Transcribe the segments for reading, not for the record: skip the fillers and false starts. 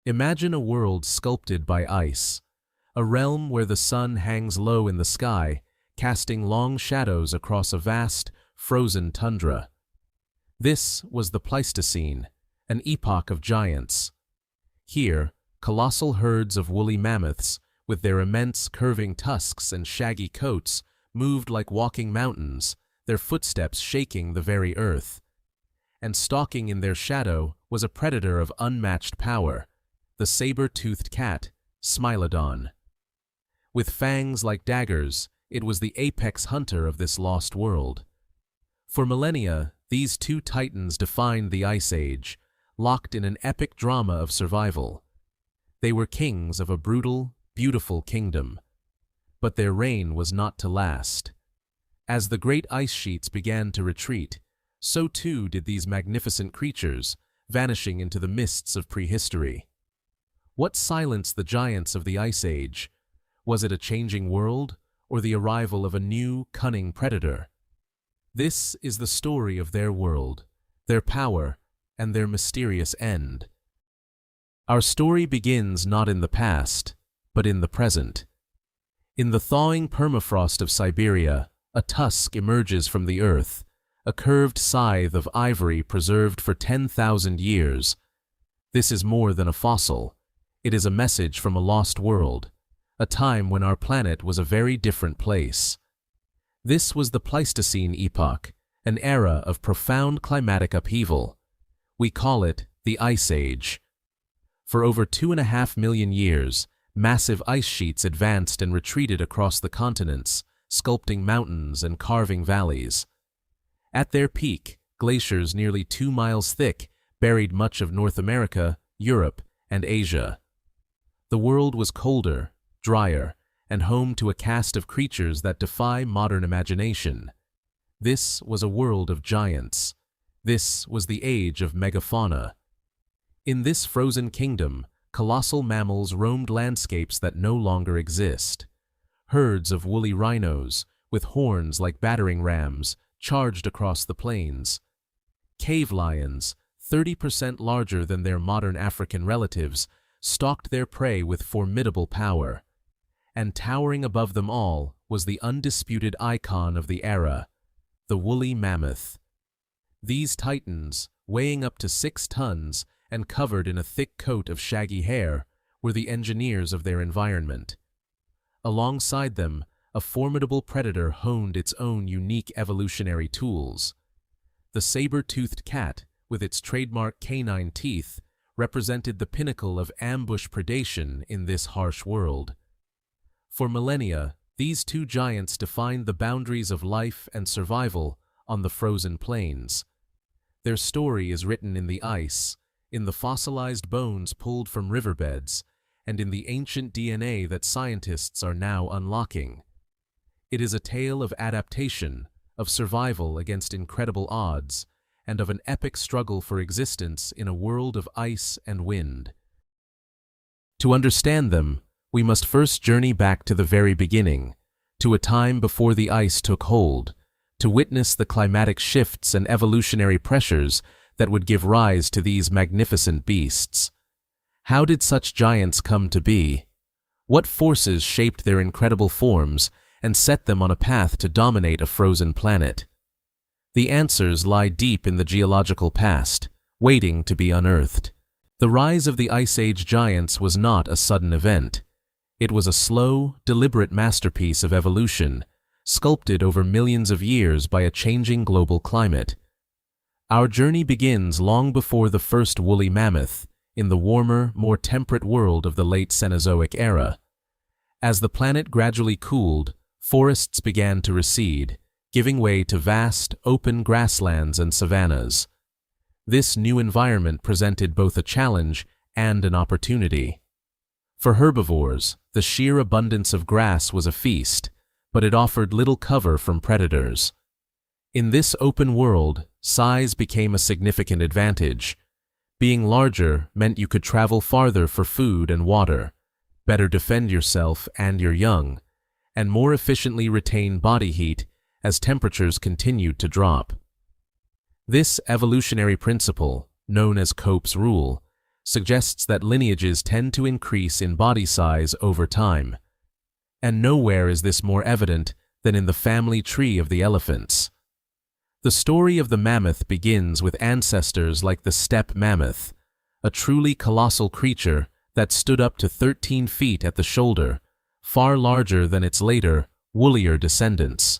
Imagine a world sculpted by ice, a realm where the sun hangs low in the sky, casting long shadows across a vast, frozen tundra. This was the Pleistocene, an epoch of giants. Here, colossal herds of woolly mammoths, with their immense curving tusks and shaggy coats, moved like walking mountains, their footsteps shaking the very earth. And stalking in their shadow was a predator of unmatched power, the saber-toothed cat, Smilodon. With fangs like daggers, it was the apex hunter of this lost world. For millennia, these two titans defined the Ice Age, locked in an epic drama of survival. They were kings of a brutal, beautiful kingdom. But their reign was not to last. As the great ice sheets began to retreat, so too did these magnificent creatures, vanishing into the mists of prehistory. What silenced the giants of the Ice Age? Was it a changing world, or the arrival of a new, cunning predator? This is the story of their world, their power, and their mysterious end. Our story begins not in the past, but in the present. In the thawing permafrost of Siberia, a tusk emerges from the earth, a curved scythe of ivory preserved for 10,000 years. This is more than a fossil. It is a message from a lost world, a time when our planet was a very different place. This was the Pleistocene epoch, an era of profound climatic upheaval. We call it the Ice Age. For over 2.5 million years, massive ice sheets advanced and retreated across the continents, sculpting mountains and carving valleys. At their peak, glaciers nearly 2 miles thick buried much of North America, Europe, and Asia. The world was colder, drier, and home to a cast of creatures that defy modern imagination. This was a world of giants. This was the age of Megafauna. In this frozen kingdom, colossal mammals roamed landscapes that no longer exist. Herds of woolly rhinos, with horns like battering rams, charged across the plains. Cave lions, 30% larger than their modern African relatives, stalked their prey with formidable power. And towering above them all was the undisputed icon of the era, the woolly mammoth. These titans, weighing up to 6 tons and covered in a thick coat of shaggy hair, were the engineers of their environment. Alongside them, a formidable predator honed its own unique evolutionary tools. The saber-toothed cat, with its trademark canine teeth, represented the pinnacle of ambush predation in this harsh world. For millennia, these two giants defined the boundaries of life and survival on the frozen plains. Their story is written in the ice, in the fossilized bones pulled from riverbeds, and in the ancient DNA that scientists are now unlocking. It is a tale of adaptation, of survival against incredible odds, and of an epic struggle for existence in a world of ice and wind. To understand them, we must first journey back to the very beginning, to a time before the ice took hold, to witness the climatic shifts and evolutionary pressures that would give rise to these magnificent beasts. How did such giants come to be? What forces shaped their incredible forms and set them on a path to dominate a frozen planet? The answers lie deep in the geological past, waiting to be unearthed. The rise of the Ice Age giants was not a sudden event. It was a slow, deliberate masterpiece of evolution, sculpted over millions of years by a changing global climate. Our journey begins long before the first woolly mammoth, in the warmer, more temperate world of the late Cenozoic era. As the planet gradually cooled, forests began to recede, giving way to vast, open grasslands and savannas. This new environment presented both a challenge and an opportunity. For herbivores, the sheer abundance of grass was a feast, but it offered little cover from predators. In this open world, size became a significant advantage. Being larger meant you could travel farther for food and water, better defend yourself and your young, and more efficiently retain body heat as temperatures continued to drop. This evolutionary principle, known as Cope's rule, suggests that lineages tend to increase in body size over time. And nowhere is this more evident than in the family tree of the elephants. The story of the mammoth begins with ancestors like the steppe mammoth, a truly colossal creature that stood up to 13 feet at the shoulder, far larger than its later, woollier descendants.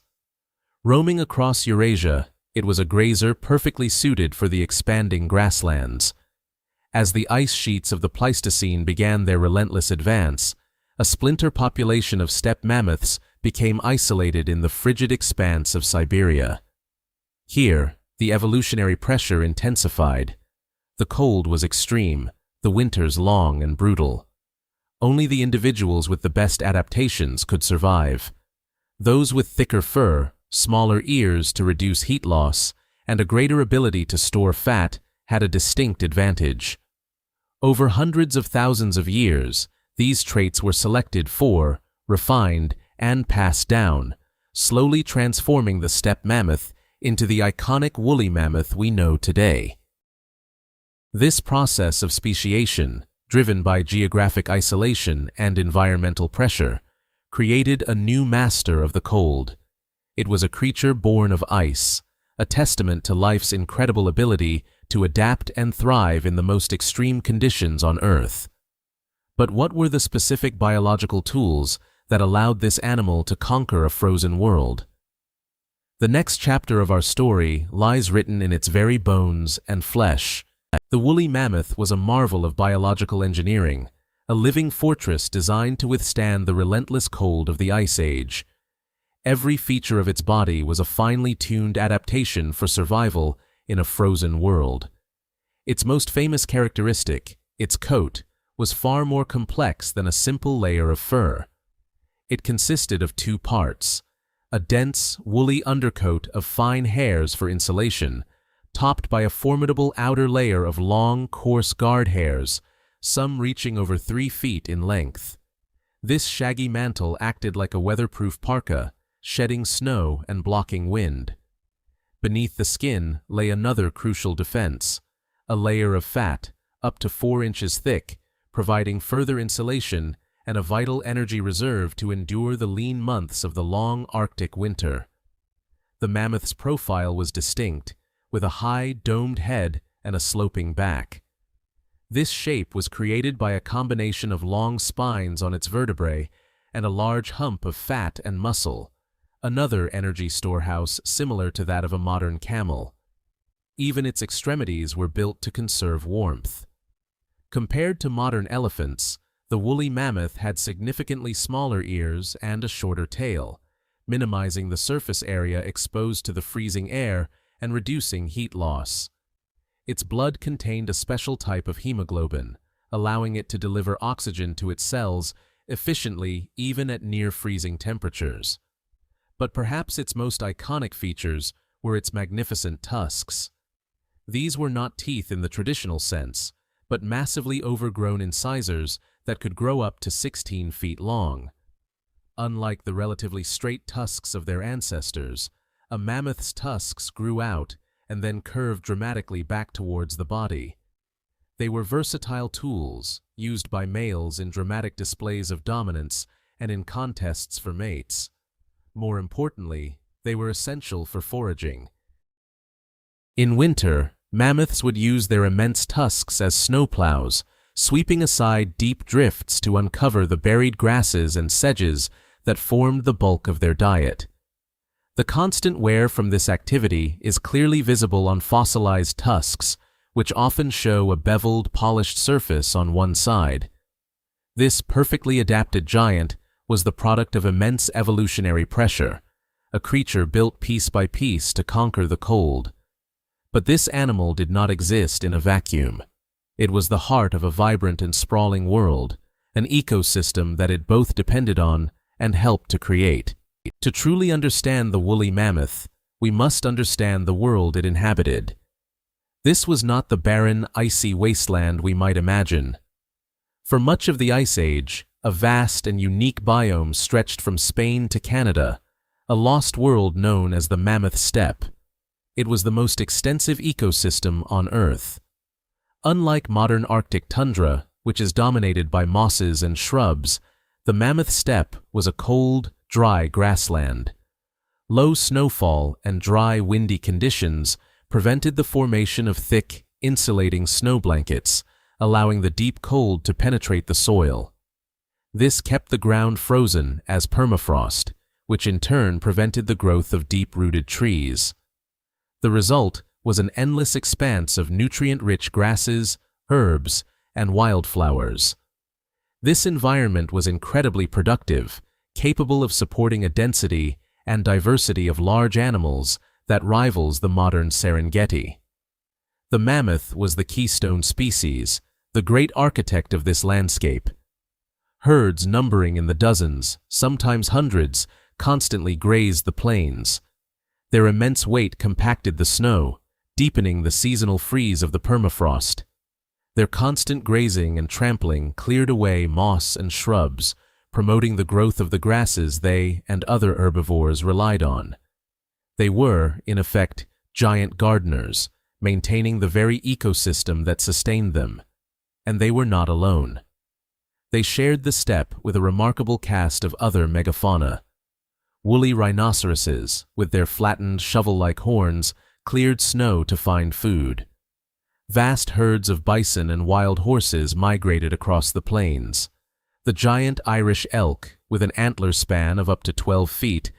Roaming across Eurasia, it was a grazer perfectly suited for the expanding grasslands. As the ice sheets of the Pleistocene began their relentless advance, a splinter population of steppe mammoths became isolated in the frigid expanse of Siberia. Here, the evolutionary pressure intensified. The cold was extreme, the winters long and brutal. Only the individuals with the best adaptations could survive. Those with thicker fur, smaller ears to reduce heat loss, and a greater ability to store fat had a distinct advantage. Over hundreds of thousands of years, these traits were selected for, refined, and passed down, slowly transforming the steppe mammoth into the iconic woolly mammoth we know today. This process of speciation, driven by geographic isolation and environmental pressure, created a new master of the cold. It was a creature born of ice, a testament to life's incredible ability to adapt and thrive in the most extreme conditions on Earth. But what were the specific biological tools that allowed this animal to conquer a frozen world? The next chapter of our story lies written in its very bones and flesh. The woolly mammoth was a marvel of biological engineering, a living fortress designed to withstand the relentless cold of the Ice Age. Every feature of its body was a finely tuned adaptation for survival in a frozen world. Its most famous characteristic, its coat, was far more complex than a simple layer of fur. It consisted of two parts: a dense, woolly undercoat of fine hairs for insulation, topped by a formidable outer layer of long, coarse guard hairs, some reaching over 3 feet in length. This shaggy mantle acted like a weatherproof parka, shedding snow and blocking wind. Beneath the skin lay another crucial defense, a layer of fat, up to 4 inches thick, providing further insulation and a vital energy reserve to endure the lean months of the long Arctic winter. The mammoth's profile was distinct, with a high, domed head and a sloping back. This shape was created by a combination of long spines on its vertebrae and a large hump of fat and muscle, another energy storehouse similar to that of a modern camel. Even its extremities were built to conserve warmth. Compared to modern elephants, the woolly mammoth had significantly smaller ears and a shorter tail, minimizing the surface area exposed to the freezing air and reducing heat loss. Its blood contained a special type of hemoglobin, allowing it to deliver oxygen to its cells efficiently even at near-freezing temperatures. But perhaps its most iconic features were its magnificent tusks. These were not teeth in the traditional sense, but massively overgrown incisors that could grow up to 16 feet long. Unlike the relatively straight tusks of their ancestors, a mammoth's tusks grew out and then curved dramatically back towards the body. They were versatile tools, used by males in dramatic displays of dominance and in contests for mates. More importantly, they were essential for foraging. In winter, mammoths would use their immense tusks as snowplows, sweeping aside deep drifts to uncover the buried grasses and sedges that formed the bulk of their diet. The constant wear from this activity is clearly visible on fossilized tusks, which often show a beveled, polished surface on one side. This perfectly adapted giant was the product of immense evolutionary pressure, a creature built piece by piece to conquer the cold. But this animal did not exist in a vacuum. It was the heart of a vibrant and sprawling world, an ecosystem that it both depended on and helped to create. To truly understand the woolly mammoth, we must understand the world it inhabited. This was not the barren, icy wasteland we might imagine. For much of the Ice Age, a vast and unique biome stretched from Spain to Canada, a lost world known as the Mammoth Steppe. It was the most extensive ecosystem on Earth. Unlike modern Arctic tundra, which is dominated by mosses and shrubs, the Mammoth steppe was a cold, dry grassland. Low snowfall and dry, windy conditions prevented the formation of thick, insulating snow blankets, allowing the deep cold to penetrate the soil. This kept the ground frozen as permafrost, which in turn prevented the growth of deep-rooted trees. The result was an endless expanse of nutrient-rich grasses, herbs, and wildflowers. This environment was incredibly productive, capable of supporting a density and diversity of large animals that rivals the modern Serengeti. The mammoth was the keystone species, the great architect of this landscape. Herds numbering in the dozens, sometimes hundreds, constantly grazed the plains. Their immense weight compacted the snow, deepening the seasonal freeze of the permafrost. Their constant grazing and trampling cleared away moss and shrubs, promoting the growth of the grasses they and other herbivores relied on. They were, in effect, giant gardeners, maintaining the very ecosystem that sustained them. And they were not alone. They shared the steppe with a remarkable cast of other megafauna. Woolly rhinoceroses, with their flattened shovel-like horns, cleared snow to find food. Vast herds of bison and wild horses migrated across the plains. The giant Irish elk, with an antler span of up to 12 feet,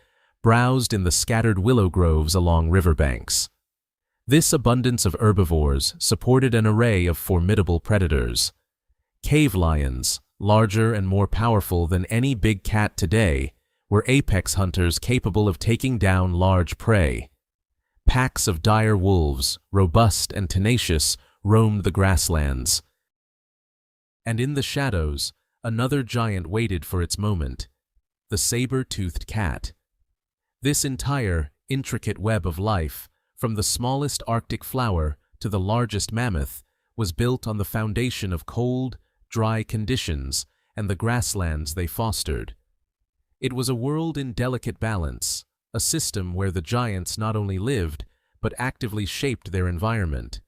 browsed in the scattered willow groves along riverbanks. This abundance of herbivores supported an array of formidable predators. Cave lions, larger and more powerful than any big cat today, were apex hunters capable of taking down large prey. Packs of dire wolves, robust and tenacious, roamed the grasslands. And in the shadows, another giant waited for its moment, the saber-toothed cat. This entire, intricate web of life, from the smallest Arctic flower to the largest mammoth, was built on the foundation of cold, dry conditions and the grasslands they fostered. It was a world in delicate balance, a system where the giants not only lived, but actively shaped their environment.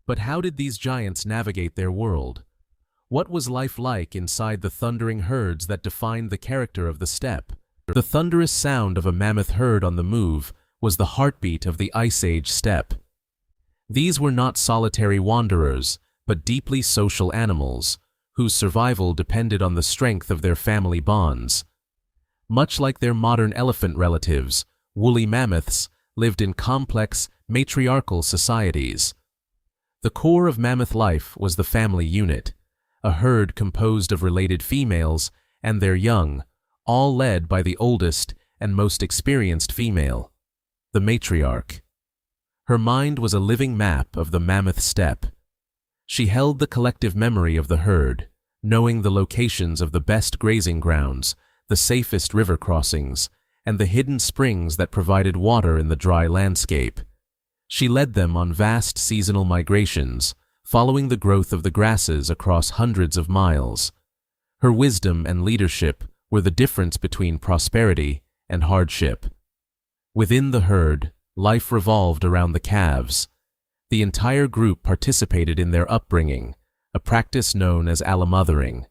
But how did these giants navigate their world? What was life like inside the thundering herds that defined the character of the steppe? The thunderous sound of a mammoth herd on the move was the heartbeat of the Ice Age steppe. These were not solitary wanderers, but deeply social animals, whose survival depended on the strength of their family bonds. Much like their modern elephant relatives, woolly mammoths lived in complex, matriarchal societies. The core of mammoth life was the family unit, a herd composed of related females and their young, all led by the oldest and most experienced female, the matriarch. Her mind was a living map of the mammoth steppe. She held the collective memory of the herd, knowing the locations of the best grazing grounds, the safest river crossings, and the hidden springs that provided water in the dry landscape. She led them on vast seasonal migrations, following the growth of the grasses across hundreds of miles. Her wisdom and leadership were the difference between prosperity and hardship. Within the herd, life revolved around the calves. The entire group participated in their upbringing, a practice known as allomothering.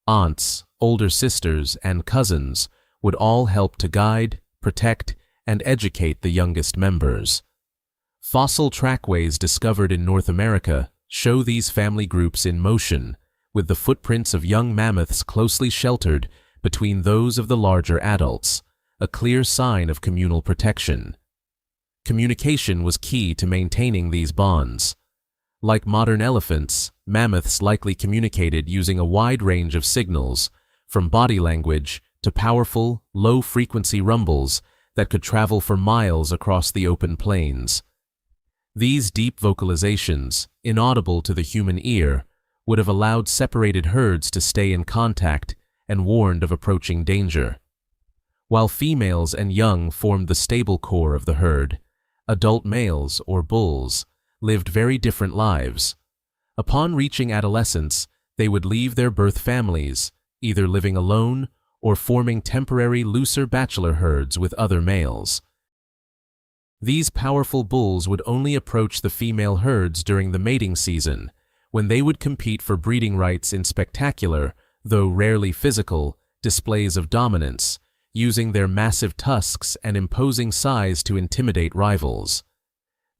Aunts, older sisters, and cousins would all help to guide, protect, and educate the youngest members. Fossil trackways discovered in North America show these family groups in motion, with the footprints of young mammoths closely sheltered between those of the larger adults, a clear sign of communal protection. Communication was key to maintaining these bonds. Like modern elephants, mammoths likely communicated using a wide range of signals, from body language to powerful, low-frequency rumbles that could travel for miles across the open plains. These deep vocalizations, inaudible to the human ear, would have allowed separated herds to stay in contact and warned of approaching danger. While females and young formed the stable core of the herd, adult males, or bulls, lived very different lives. Upon reaching adolescence, they would leave their birth families, either living alone or forming temporary looser bachelor herds with other males. These powerful bulls would only approach the female herds during the mating season, when they would compete for breeding rights in spectacular, though rarely physical, displays of dominance, using their massive tusks and imposing size to intimidate rivals.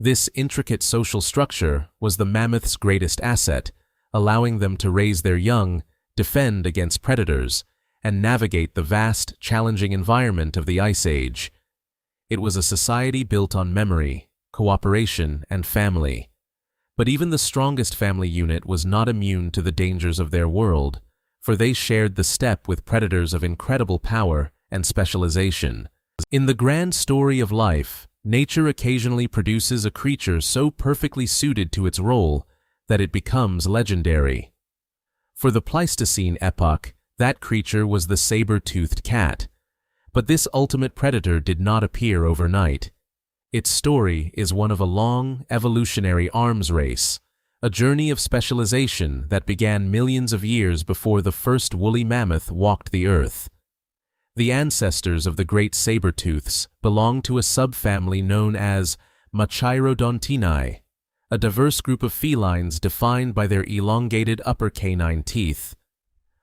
This intricate social structure was the mammoth's greatest asset, allowing them to raise their young, defend against predators, and navigate the vast, challenging environment of the Ice Age. It was a society built on memory, cooperation, and family. But even the strongest family unit was not immune to the dangers of their world, for they shared the steppe with predators of incredible power and specialization. In the grand story of life, nature occasionally produces a creature so perfectly suited to its role that it becomes legendary. For the Pleistocene epoch, that creature was the saber-toothed cat. But this ultimate predator did not appear overnight. Its story is one of a long, evolutionary arms race, a journey of specialization that began millions of years before the first woolly mammoth walked the earth. The ancestors of the great saber-tooths belonged to a subfamily known as Machairodontinae, a diverse group of felines defined by their elongated upper canine teeth.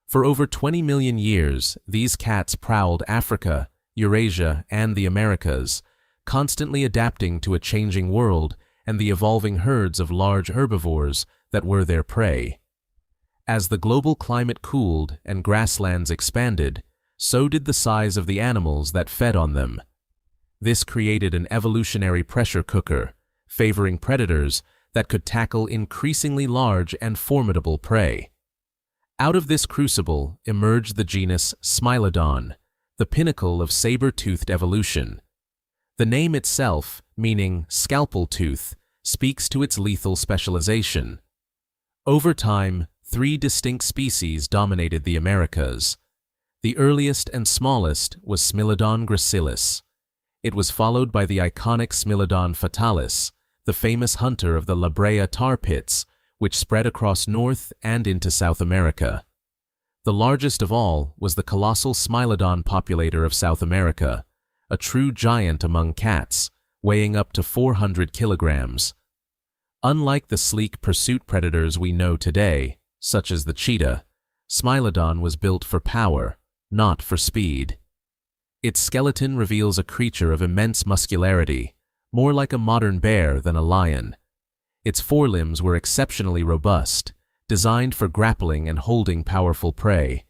For over 20 million years, these cats prowled Africa, Eurasia, and the Americas, constantly adapting to a changing world and the evolving herds of large herbivores that were their prey. As the global climate cooled and grasslands expanded, so did the size of the animals that fed on them. This created an evolutionary pressure cooker, favoring predators that could tackle increasingly large and formidable prey. Out of this crucible emerged the genus Smilodon, the pinnacle of saber-toothed evolution. The name itself, meaning scalpel tooth, speaks to its lethal specialization. Over time, 3 distinct species dominated the Americas. The earliest and smallest was Smilodon gracilis. It was followed by the iconic Smilodon fatalis, the famous hunter of the La Brea tar pits, which spread across North and into South America. The largest of all was the colossal Smilodon populator of South America, a true giant among cats, weighing up to 400 kilograms. Unlike the sleek pursuit predators we know today, such as the cheetah, Smilodon was built for power, not for speed. Its skeleton reveals a creature of immense muscularity, more like a modern bear than a lion. Its forelimbs were exceptionally robust, designed for grappling and holding powerful prey.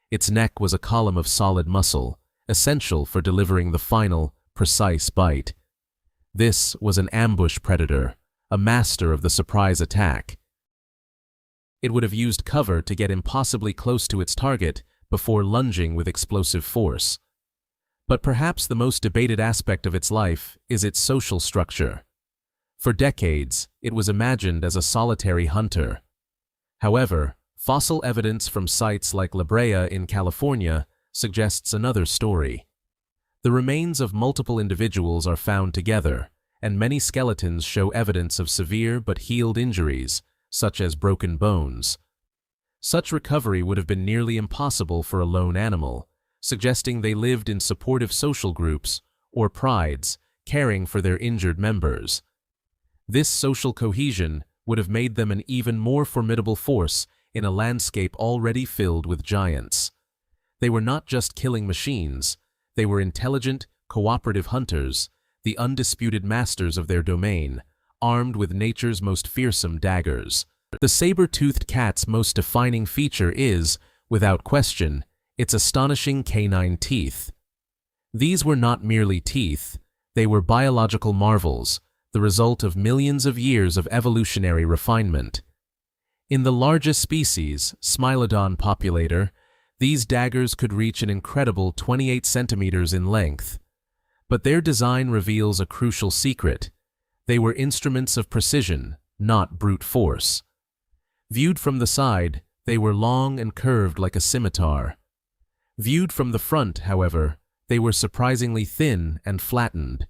Its neck was a column of solid muscle, essential for delivering the final, precise bite. This was an ambush predator, a master of the surprise attack. It would have used cover to get impossibly close to its target before lunging with explosive force. But perhaps the most debated aspect of its life is its social structure. For decades, it was imagined as a solitary hunter. However, fossil evidence from sites like La Brea in California suggests another story. The remains of multiple individuals are found together, and many skeletons show evidence of severe but healed injuries, such as broken bones. Such recovery would have been nearly impossible for a lone animal, suggesting they lived in supportive social groups, or prides, caring for their injured members. This social cohesion would have made them an even more formidable force in a landscape already filled with giants. They were not just killing machines, they were intelligent, cooperative hunters, the undisputed masters of their domain, armed with nature's most fearsome daggers. The saber-toothed cat's most defining feature is, without question, its astonishing canine teeth. These were not merely teeth, they were biological marvels, the result of millions of years of evolutionary refinement. In the largest species, Smilodon populator, these daggers could reach an incredible 28 centimeters in length. But their design reveals a crucial secret. They were instruments of precision, not brute force. Viewed from the side, they were long and curved like a scimitar. Viewed from the front, however, they were surprisingly thin and flattened.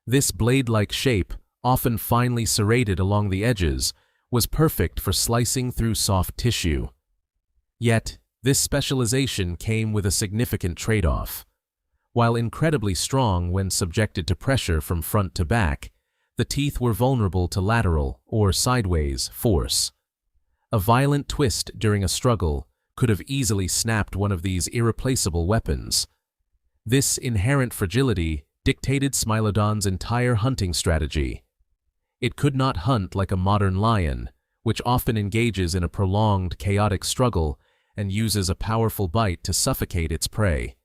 This blade-like shape, often finely serrated along the edges, was perfect for slicing through soft tissue. Yet, this specialization came with a significant trade-off. While incredibly strong when subjected to pressure from front to back, the teeth were vulnerable to lateral, or sideways, force. A violent twist during a struggle could have easily snapped one of these irreplaceable weapons. This inherent fragility dictated Smilodon's entire hunting strategy. It could not hunt like a modern lion, which often engages in a prolonged, chaotic struggle and uses a powerful bite to suffocate its prey.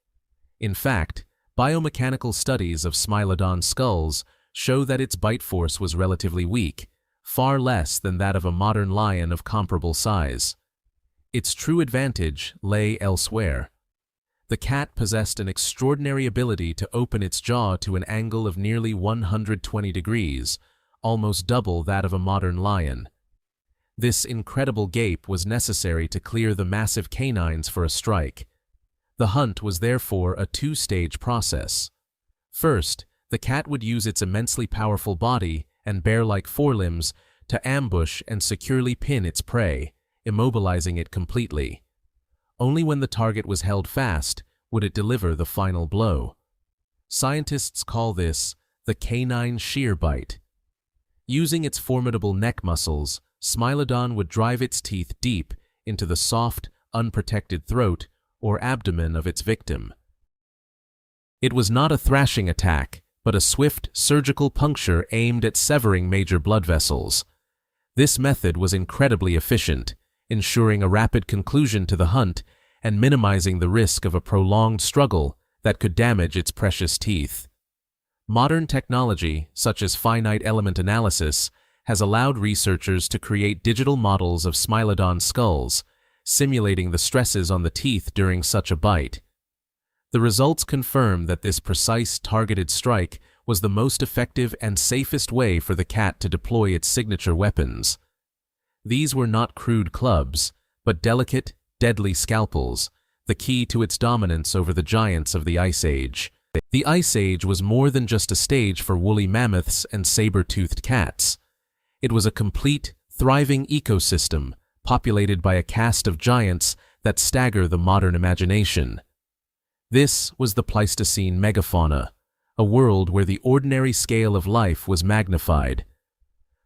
In fact, biomechanical studies of Smilodon skulls show that its bite force was relatively weak, far less than that of a modern lion of comparable size. Its true advantage lay elsewhere. The cat possessed an extraordinary ability to open its jaw to an angle of nearly 120 degrees, almost double that of a modern lion. This incredible gape was necessary to clear the massive canines for a strike. The hunt was therefore a two-stage process. First, the cat would use its immensely powerful body and bear-like forelimbs to ambush and securely pin its prey, immobilizing it completely. Only when the target was held fast would it deliver the final blow. Scientists call this the canine shear bite. Using its formidable neck muscles, Smilodon would drive its teeth deep into the soft, unprotected throat or abdomen of its victim. It was not a thrashing attack, but a swift, surgical puncture aimed at severing major blood vessels. This method was incredibly efficient, ensuring a rapid conclusion to the hunt and minimizing the risk of a prolonged struggle that could damage its precious teeth. Modern technology, such as finite element analysis, has allowed researchers to create digital models of Smilodon skulls, simulating the stresses on the teeth during such a bite. The results confirm that this precise, targeted strike was the most effective and safest way for the cat to deploy its signature weapons. These were not crude clubs, but delicate, deadly scalpels, the key to its dominance over the giants of the Ice Age. The Ice Age was more than just a stage for woolly mammoths and saber-toothed cats. It was a complete, thriving ecosystem, populated by a cast of giants that stagger the modern imagination. This was the Pleistocene megafauna, a world where the ordinary scale of life was magnified.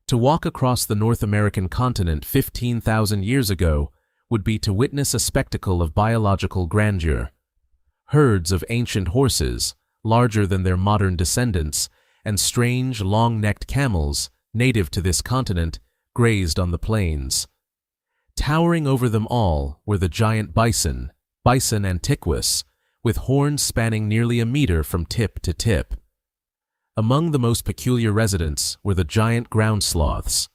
To walk across the North American continent 15,000 years ago would be to witness a spectacle of biological grandeur. Herds of ancient horses, larger than their modern descendants, and strange, long-necked camels, native to this continent, grazed on the plains. Towering over them all were the giant bison, Bison antiquus, with horns spanning nearly a meter from tip to tip. Among the most peculiar residents were the giant ground sloths.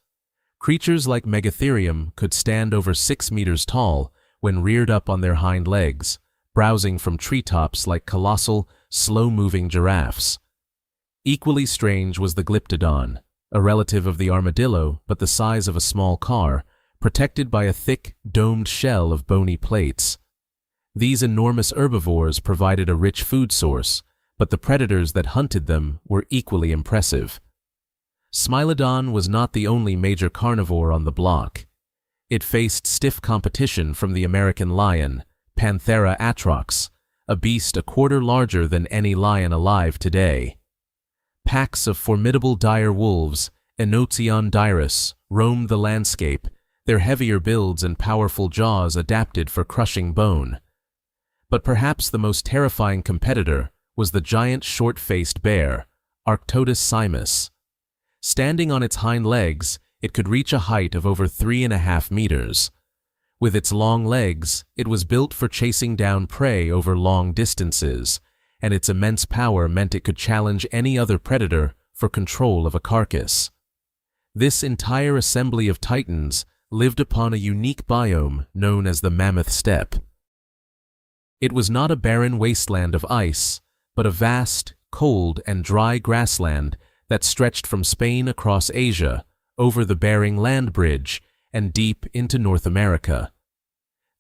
Creatures like Megatherium could stand over 6 meters tall when reared up on their hind legs, browsing from treetops like colossal, slow-moving giraffes. Equally strange was the Glyptodon, a relative of the armadillo but the size of a small car, protected by a thick, domed shell of bony plates. These enormous herbivores provided a rich food source, but the predators that hunted them were equally impressive. Smilodon was not the only major carnivore on the block. It faced stiff competition from the American lion, Panthera atrox, a beast a quarter larger than any lion alive today. Packs of formidable dire wolves, Enotion dirus, roamed the landscape, their heavier builds and powerful jaws adapted for crushing bone. But perhaps the most terrifying competitor was the giant short-faced bear, Arctodus simus. Standing on its hind legs, it could reach a height of over 3.5 meters. With its long legs, it was built for chasing down prey over long distances, and its immense power meant it could challenge any other predator for control of a carcass. This entire assembly of titans lived upon a unique biome known as the Mammoth Steppe. It was not a barren wasteland of ice, but a vast, cold, and dry grassland that stretched from Spain across Asia, over the Bering Land Bridge, and deep into North America.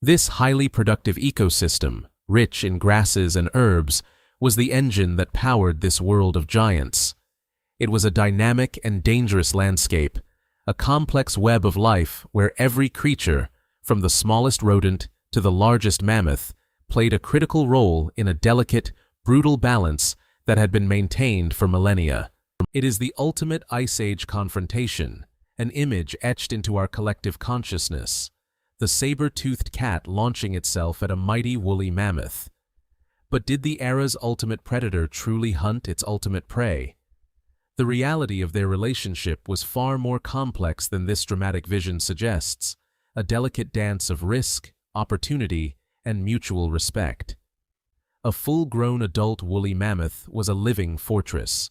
This highly productive ecosystem, rich in grasses and herbs, was the engine that powered this world of giants. It was a dynamic and dangerous landscape, a complex web of life where every creature, from the smallest rodent to the largest mammoth, played a critical role in a delicate, brutal balance that had been maintained for millennia. It is the ultimate Ice Age confrontation, an image etched into our collective consciousness, the saber-toothed cat launching itself at a mighty woolly mammoth. But did the era's ultimate predator truly hunt its ultimate prey? The reality of their relationship was far more complex than this dramatic vision suggests, a delicate dance of risk, opportunity, and mutual respect. A full-grown adult woolly mammoth was a living fortress.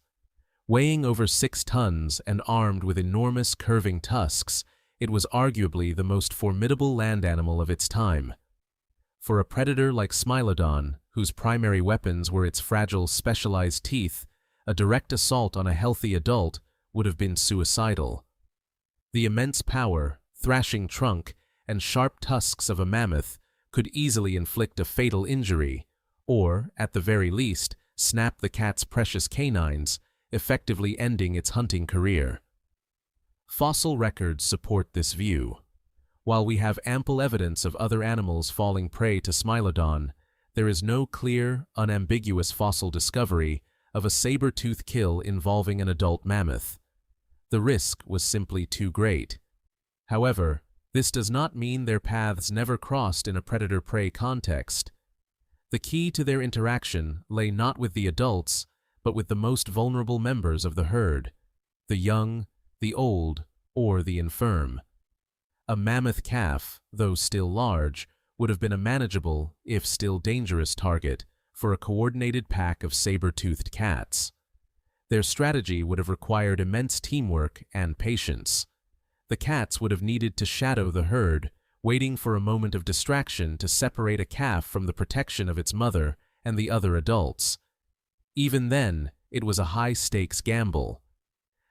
Weighing over 6 tons and armed with enormous curving tusks, it was arguably the most formidable land animal of its time. For a predator like Smilodon, whose primary weapons were its fragile, specialized teeth, a direct assault on a healthy adult would have been suicidal. The immense power, thrashing trunk, and sharp tusks of a mammoth could easily inflict a fatal injury, or, at the very least, snap the cat's precious canines, effectively ending its hunting career. Fossil records support this view. While we have ample evidence of other animals falling prey to Smilodon, there is no clear, unambiguous fossil discovery of a saber-tooth kill involving an adult mammoth. The risk was simply too great. However, this does not mean their paths never crossed in a predator-prey context. The key to their interaction lay not with the adults, but with the most vulnerable members of the herd, the young, the old, or the infirm. A mammoth calf, though still large, would have been a manageable, if still dangerous, target for a coordinated pack of saber-toothed cats. Their strategy would have required immense teamwork and patience. The cats would have needed to shadow the herd, waiting for a moment of distraction to separate a calf from the protection of its mother and the other adults. Even then, it was a high-stakes gamble.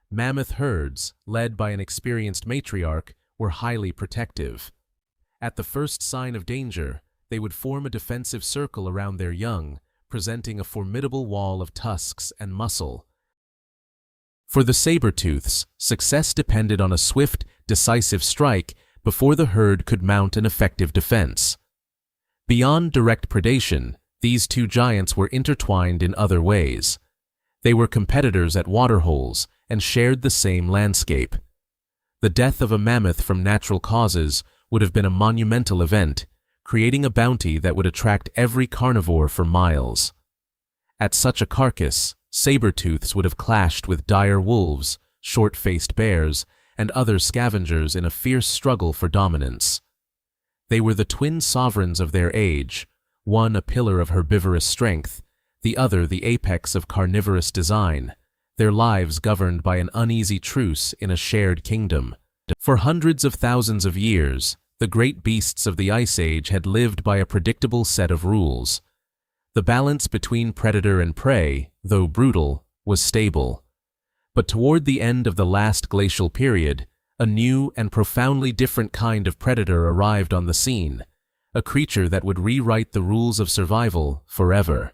Mammoth herds, led by an experienced matriarch, were highly protective. At the first sign of danger, they would form a defensive circle around their young, presenting a formidable wall of tusks and muscle. For the saber-tooths, success depended on a swift, decisive strike before the herd could mount an effective defense. Beyond direct predation, these two giants were intertwined in other ways. They were competitors at waterholes and shared the same landscape. The death of a mammoth from natural causes would have been a monumental event, creating a bounty that would attract every carnivore for miles. At such a carcass, saber-tooths would have clashed with dire wolves, short-faced bears, and other scavengers in a fierce struggle for dominance. They were the twin sovereigns of their age, one a pillar of herbivorous strength, the other the apex of carnivorous design, their lives governed by an uneasy truce in a shared kingdom. For hundreds of thousands of years, the great beasts of the Ice Age had lived by a predictable set of rules. The balance between predator and prey, though brutal, was stable. But toward the end of the last glacial period, a new and profoundly different kind of predator arrived on the scene, a creature that would rewrite the rules of survival forever.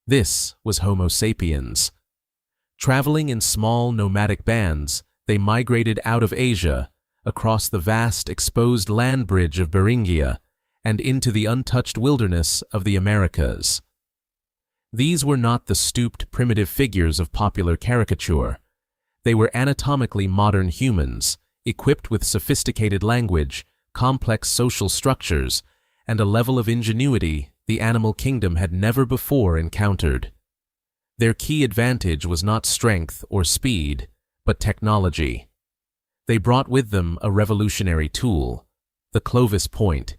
This was Homo sapiens. Traveling in small nomadic bands, they migrated out of Asia, across the vast exposed land bridge of Beringia, and into the untouched wilderness of the Americas. These were not the stooped, primitive figures of popular caricature. They were anatomically modern humans, equipped with sophisticated language, complex social structures, and a level of ingenuity the animal kingdom had never before encountered. Their key advantage was not strength or speed, but technology. They brought with them a revolutionary tool, the Clovis point.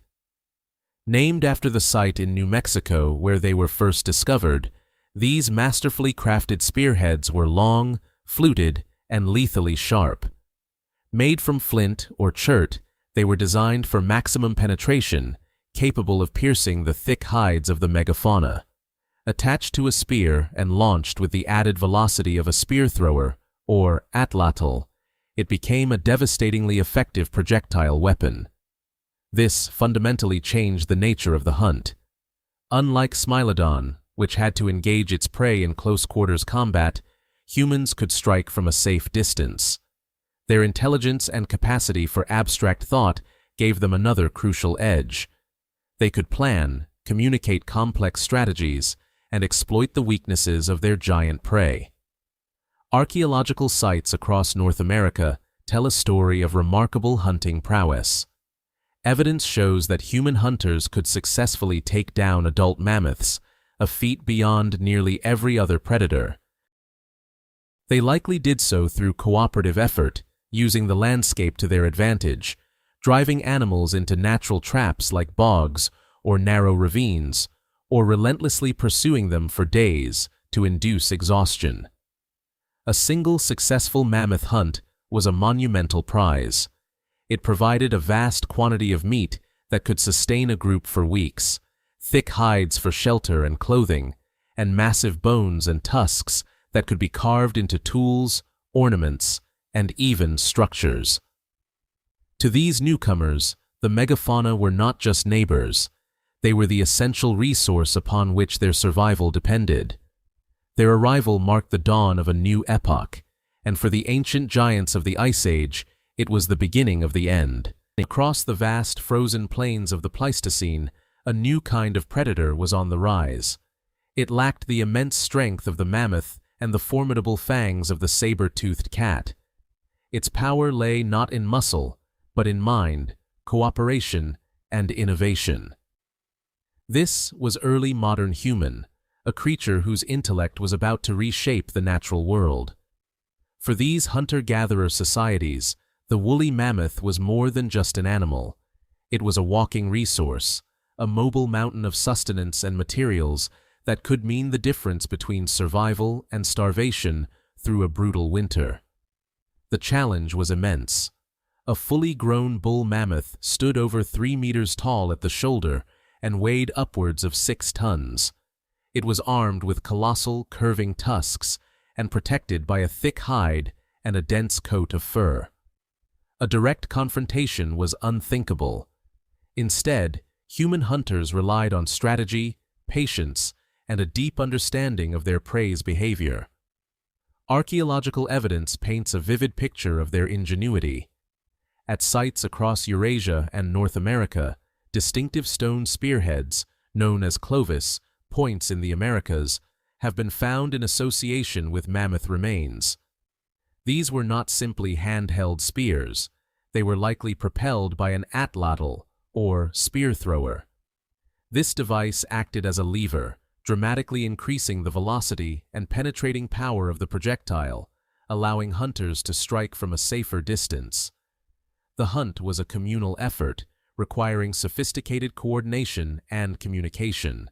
Named after the site in New Mexico where they were first discovered, these masterfully crafted spearheads were long, fluted, and lethally sharp. Made from flint or chert, they were designed for maximum penetration, capable of piercing the thick hides of the Megafauna. Attached to a spear and launched with the added velocity of a spear thrower, or atlatl, it became a devastatingly effective projectile weapon. This fundamentally changed the nature of the hunt. Unlike Smilodon, which had to engage its prey in close-quarters combat, humans could strike from a safe distance. Their intelligence and capacity for abstract thought gave them another crucial edge. They could plan, communicate complex strategies, and exploit the weaknesses of their giant prey. Archaeological sites across North America tell a story of remarkable hunting prowess. Evidence shows that human hunters could successfully take down adult mammoths, a feat beyond nearly every other predator. They likely did so through cooperative effort, using the landscape to their advantage, driving animals into natural traps like bogs or narrow ravines, or relentlessly pursuing them for days to induce exhaustion. A single successful mammoth hunt was a monumental prize. It provided a vast quantity of meat that could sustain a group for weeks, thick hides for shelter and clothing, and massive bones and tusks that could be carved into tools, ornaments, and even structures. To these newcomers, the megafauna were not just neighbors. They were the essential resource upon which their survival depended. Their arrival marked the dawn of a new epoch, and for the ancient giants of the Ice Age, it was the beginning of the end. Across the vast frozen plains of the Pleistocene, a new kind of predator was on the rise. It lacked the immense strength of the mammoth and the formidable fangs of the saber-toothed cat. Its power lay not in muscle, but in mind, cooperation, and innovation. This was early modern human, a creature whose intellect was about to reshape the natural world. For these hunter-gatherer societies, the woolly mammoth was more than just an animal. It was a walking resource, a mobile mountain of sustenance and materials that could mean the difference between survival and starvation through a brutal winter. The challenge was immense. A fully grown bull mammoth stood over 3 meters tall at the shoulder and weighed upwards of 6 tons. It was armed with colossal, curving tusks and protected by a thick hide and a dense coat of fur. A direct confrontation was unthinkable. Instead, human hunters relied on strategy, patience, and a deep understanding of their prey's behavior. Archaeological evidence paints a vivid picture of their ingenuity. At sites across Eurasia and North America, distinctive stone spearheads, known as clovis, points in the Americas, have been found in association with mammoth remains. These were not simply handheld spears. They were likely propelled by an atlatl, or spear thrower. This device acted as a lever, dramatically increasing the velocity and penetrating power of the projectile, allowing hunters to strike from a safer distance. The hunt was a communal effort, requiring sophisticated coordination and communication.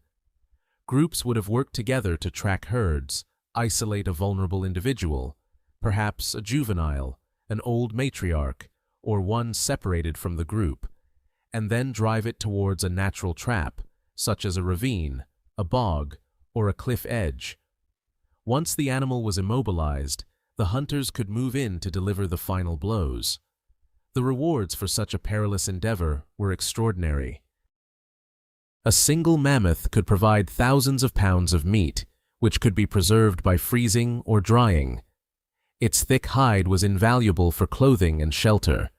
Groups would have worked together to track herds, isolate a vulnerable individual, perhaps a juvenile, an old matriarch, or one separated from the group, and then drive it towards a natural trap, such as a ravine, a bog, or a cliff edge. Once the animal was immobilized, the hunters could move in to deliver the final blows. The rewards for such a perilous endeavor were extraordinary. A single mammoth could provide thousands of pounds of meat, which could be preserved by freezing or drying. Its thick hide was invaluable for clothing and shelter.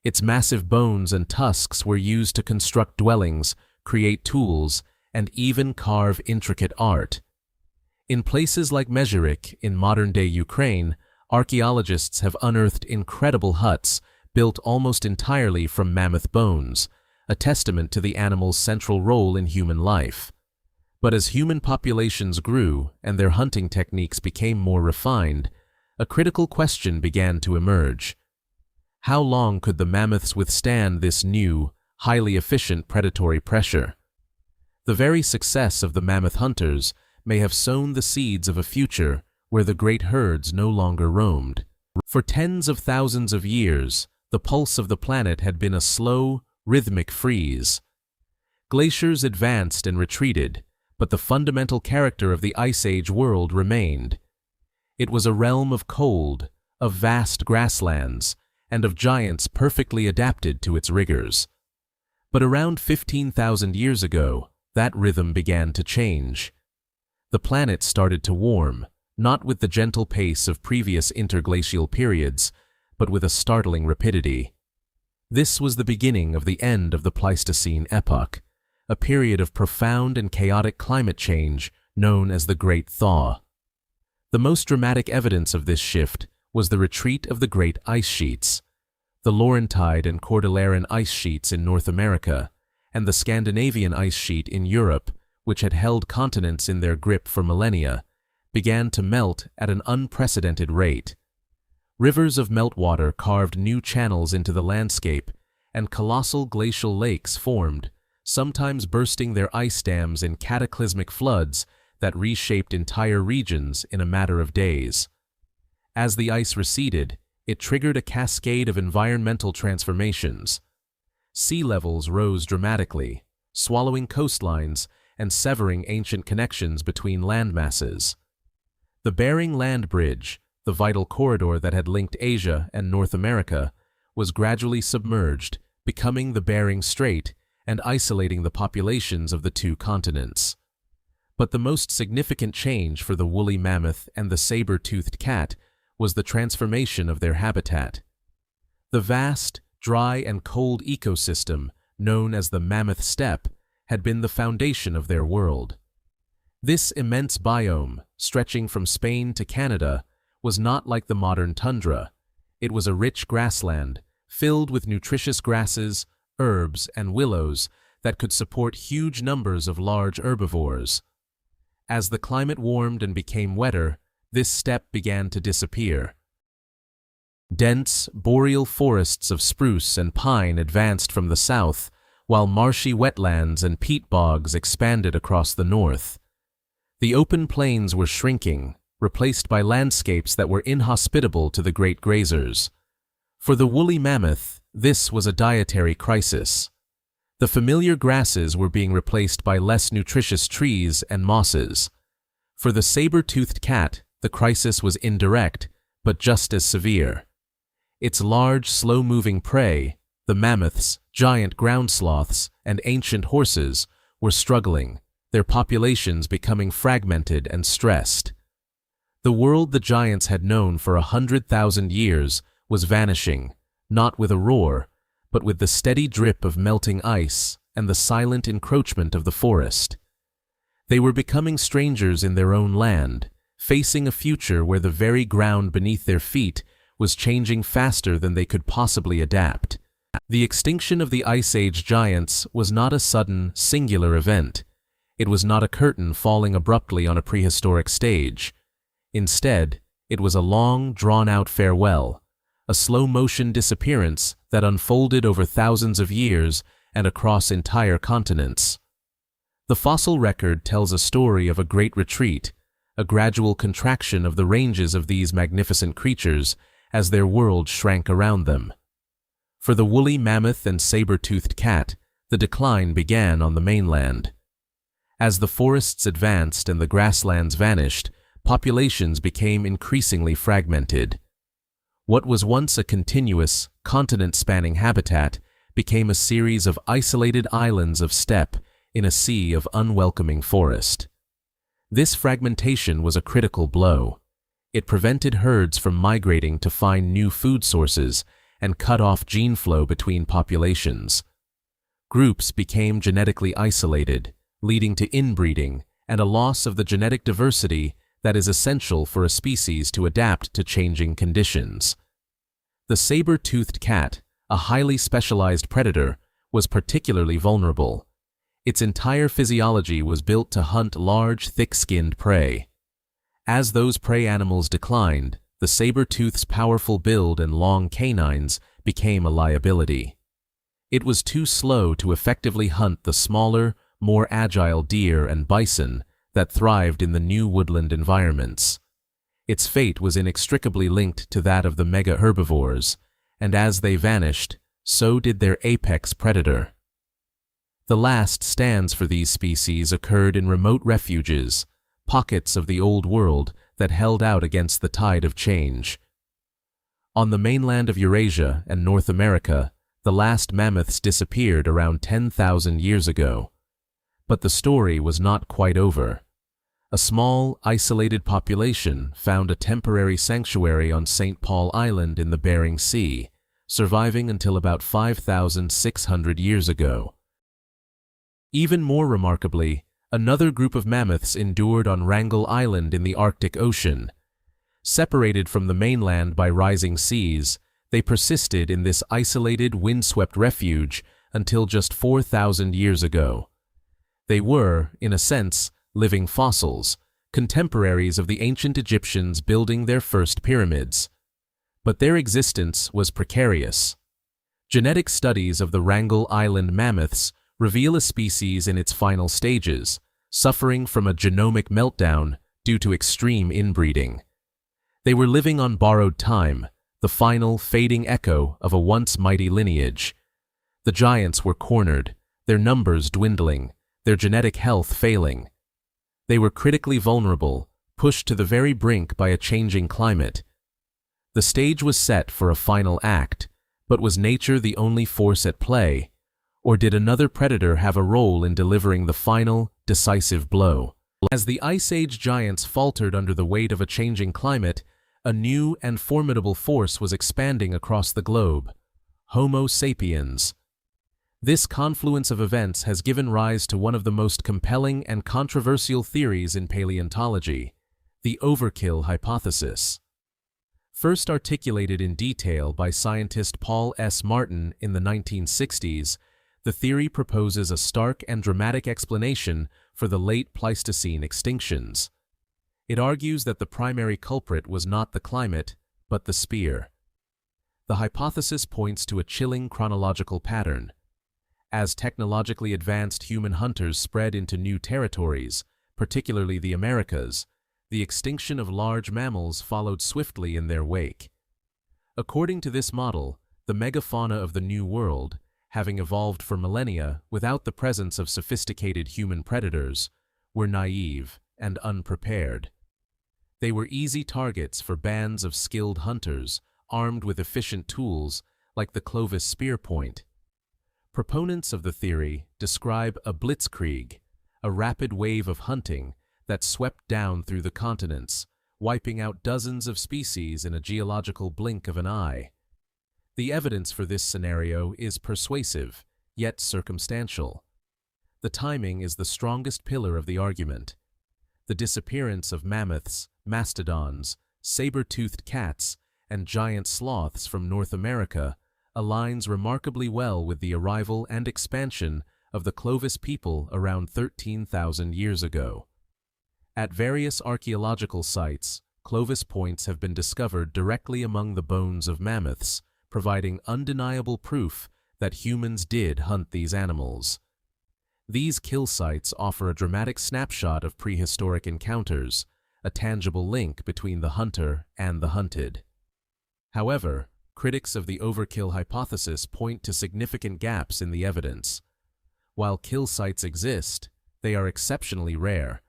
Its massive bones and tusks were used to construct dwellings, create tools, and even carve intricate art. In places like Megafauna in modern-day Ukraine, archaeologists have unearthed incredible huts built almost entirely from mammoth bones, a testament to the animal's central role in human life. But as human populations grew and their hunting techniques became more refined, a critical question began to emerge. How long could the mammoths withstand this new, highly efficient predatory pressure? The very success of the mammoth hunters may have sown the seeds of a future where the great herds no longer roamed. For tens of thousands of years, the pulse of the planet had been a slow, rhythmic freeze. Glaciers advanced and retreated, but the fundamental character of the Ice Age world remained. It was a realm of cold, of vast grasslands, and of giants perfectly adapted to its rigors. But around 15,000 years ago, that rhythm began to change. The planet started to warm, not with the gentle pace of previous interglacial periods, but with a startling rapidity. This was the beginning of the end of the Pleistocene epoch, a period of profound and chaotic climate change known as the Great Thaw. The most dramatic evidence of this shift was the retreat of the great ice sheets, the Laurentide and Cordilleran ice sheets in North America, and the Scandinavian ice sheet in Europe, which had held continents in their grip for millennia, began to melt at an unprecedented rate. Rivers of meltwater carved new channels into the landscape, and colossal glacial lakes formed, sometimes bursting their ice dams in cataclysmic floods that reshaped entire regions in a matter of days. As the ice receded, it triggered a cascade of environmental transformations. Sea levels rose dramatically, swallowing coastlines and severing ancient connections between landmasses. The Bering Land Bridge, the vital corridor that had linked Asia and North America, was gradually submerged, becoming the Bering Strait and isolating the populations of the two continents. But the most significant change for the woolly mammoth and the saber-toothed cat was the transformation of their habitat. The vast, dry and cold ecosystem, known as the Mammoth Steppe, had been the foundation of their world. This immense biome, stretching from Spain to Canada, was not like the modern tundra. It was a rich grassland, filled with nutritious grasses, herbs, and willows that could support huge numbers of large herbivores. As the climate warmed and became wetter, this steppe began to disappear. Dense, boreal forests of spruce and pine advanced from the south, while marshy wetlands and peat bogs expanded across the north. The open plains were shrinking, replaced by landscapes that were inhospitable to the great grazers. For the woolly mammoth, this was a dietary crisis. The familiar grasses were being replaced by less nutritious trees and mosses. For the saber-toothed cat, the crisis was indirect, but just as severe. Its large, slow-moving prey, the mammoths, giant ground sloths, and ancient horses, were struggling, their populations becoming fragmented and stressed. The world the giants had known for 100,000 years was vanishing, not with a roar, but with the steady drip of melting ice and the silent encroachment of the forest. They were becoming strangers in their own land, facing a future where the very ground beneath their feet was changing faster than they could possibly adapt. The extinction of the Ice Age giants was not a sudden, singular event. It was not a curtain falling abruptly on a prehistoric stage. Instead, it was a long, drawn-out farewell, a slow-motion disappearance that unfolded over thousands of years and across entire continents. The fossil record tells a story of a great retreat, a gradual contraction of the ranges of these magnificent creatures as their world shrank around them. For the woolly mammoth and saber-toothed cat, the decline began on the mainland. As the forests advanced and the grasslands vanished, populations became increasingly fragmented. What was once a continuous, continent-spanning habitat became a series of isolated islands of steppe in a sea of unwelcoming forest. This fragmentation was a critical blow. It prevented herds from migrating to find new food sources and cut off gene flow between populations. Groups became genetically isolated, leading to inbreeding and a loss of the genetic diversity that is essential for a species to adapt to changing conditions. The saber-toothed cat, a highly specialized predator, was particularly vulnerable. Its entire physiology was built to hunt large, thick-skinned prey. As those prey animals declined, the saber-tooth's powerful build and long canines became a liability. It was too slow to effectively hunt the smaller, more agile deer and bison that thrived in the new woodland environments. Its fate was inextricably linked to that of the mega-herbivores, and as they vanished, so did their apex predator. The last stands for these species occurred in remote refuges, pockets of the old world that held out against the tide of change. On the mainland of Eurasia and North America, the last mammoths disappeared around 10,000 years ago. But the story was not quite over. A small, isolated population found a temporary sanctuary on St. Paul Island in the Bering Sea, surviving until about 5,600 years ago. Even more remarkably, Another group of mammoths endured on Wrangel Island in the Arctic Ocean. Separated from the mainland by rising seas, they persisted in this isolated, windswept refuge until just 4,000 years ago. They were, in a sense, living fossils, contemporaries of the ancient Egyptians building their first pyramids. But their existence was precarious. Genetic studies of the Wrangel Island mammoths reveal a species in its final stages, suffering from a genomic meltdown due to extreme inbreeding. They were living on borrowed time, the final, fading echo of a once mighty lineage. The giants were cornered, their numbers dwindling, their genetic health failing. They were critically vulnerable, pushed to the very brink by a changing climate. The stage was set for a final act, but was nature the only force at play, or did another predator have a role in delivering the final, decisive blow? As the Ice Age giants faltered under the weight of a changing climate, a new and formidable force was expanding across the globe: Homo sapiens. This confluence of events has given rise to one of the most compelling and controversial theories in paleontology, the overkill hypothesis. First articulated in detail by scientist Paul S. Martin in the 1960s, the theory proposes a stark and dramatic explanation for the late Pleistocene extinctions. It argues that the primary culprit was not the climate, but the spear. The hypothesis points to a chilling chronological pattern. As technologically advanced human hunters spread into new territories, particularly the Americas, the extinction of large mammals followed swiftly in their wake. According to this model, the megafauna of the New World, having evolved for millennia without the presence of sophisticated human predators, were naive and unprepared. They were easy targets for bands of skilled hunters, armed with efficient tools like the Clovis spear point. Proponents of the theory describe a blitzkrieg, a rapid wave of hunting that swept down through the continents, wiping out dozens of species in a geological blink of an eye. The evidence for this scenario is persuasive, yet circumstantial. The timing is the strongest pillar of the argument. The disappearance of mammoths, mastodons, saber-toothed cats, and giant sloths from North America aligns remarkably well with the arrival and expansion of the Clovis people around 13,000 years ago. At various archaeological sites, Clovis points have been discovered directly among the bones of mammoths, providing undeniable proof that humans did hunt these animals. These kill sites offer a dramatic snapshot of prehistoric encounters, a tangible link between the hunter and the hunted. However, critics of the overkill hypothesis point to significant gaps in the evidence. While kill sites exist, they are exceptionally rare.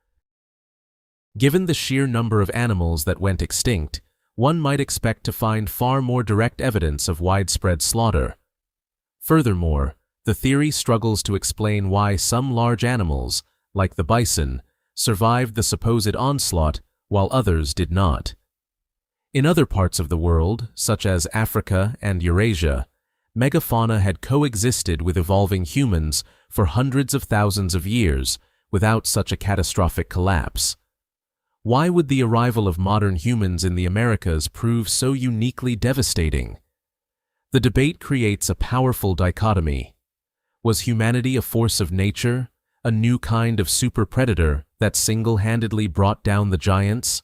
Given the sheer number of animals that went extinct, one might expect to find far more direct evidence of widespread slaughter. Furthermore, the theory struggles to explain why some large animals, like the bison, survived the supposed onslaught while others did not. In other parts of the world, such as Africa and Eurasia, megafauna had coexisted with evolving humans for hundreds of thousands of years without such a catastrophic collapse. Why would the arrival of modern humans in the Americas prove so uniquely devastating? The debate creates a powerful dichotomy. Was humanity a force of nature, a new kind of super-predator that single-handedly brought down the giants?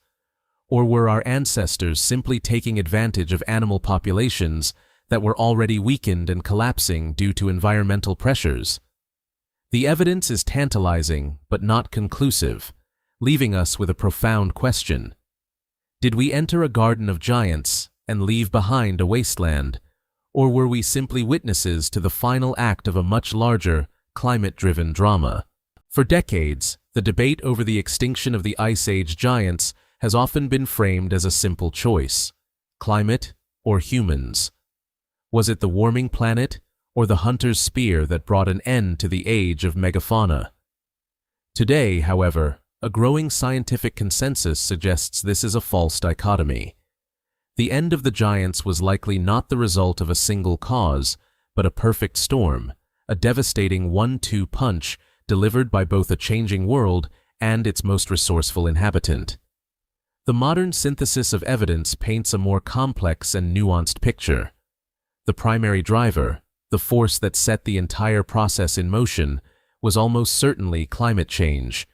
Or were our ancestors simply taking advantage of animal populations that were already weakened and collapsing due to environmental pressures? The evidence is tantalizing but not conclusive, leaving us with a profound question. Did we enter a garden of giants and leave behind a wasteland, or were we simply witnesses to the final act of a much larger, climate-driven drama? For decades, the debate over the extinction of the Ice Age giants has often been framed as a simple choice: climate or humans. Was it the warming planet or the hunter's spear that brought an end to the age of megafauna? Today, however, a growing scientific consensus suggests this is a false dichotomy. The end of the giants was likely not the result of a single cause, but a perfect storm, a devastating 1-2 punch delivered by both a changing world and its most resourceful inhabitant. The modern synthesis of evidence paints a more complex and nuanced picture. The primary driver, the force that set the entire process in motion, was almost certainly climate change.